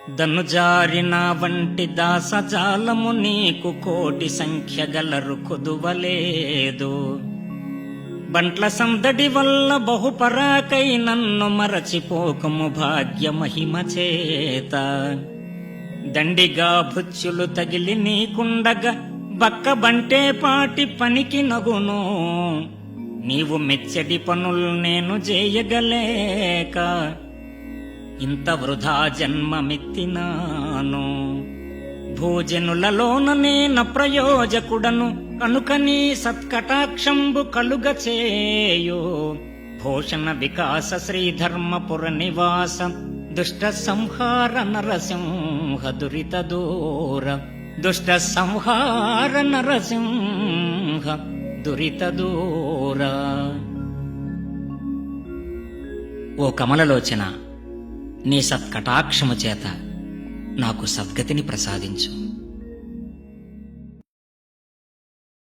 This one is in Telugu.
దనుజారిన వంటి దాసజాలము నీకు కోటి సంఖ్య గలరు కొదువలేదు. బంట్ల సందడి వల్ల బహుపరాకై నన్ను మరచిపోకము భాగ్య మహిమ చేత. దండిగా భుత్యులు తగిలి నీకుండగా బక్క బంటే పాటి పనికి నగును. నీవు మెచ్చడి పనులు నేను చేయగలేక ఇంత వృధా జన్మమెత్తినాను. భోజనులలోన నేన ప్రయోజకుడను కనుక నీ సత్కటాక్షంబు కలుగ చేయు. భూషణ వికాస శ్రీధర్మపుర నివాస దుష్ట సంహార నరసింహ దురిత దూర. దుష్ట సంహార నరసింహ దురిత దూర. ఓ కమలలోచన, నీ సత్కటాక్షము చేత నాకు సద్గతిని ప్రసాదించు.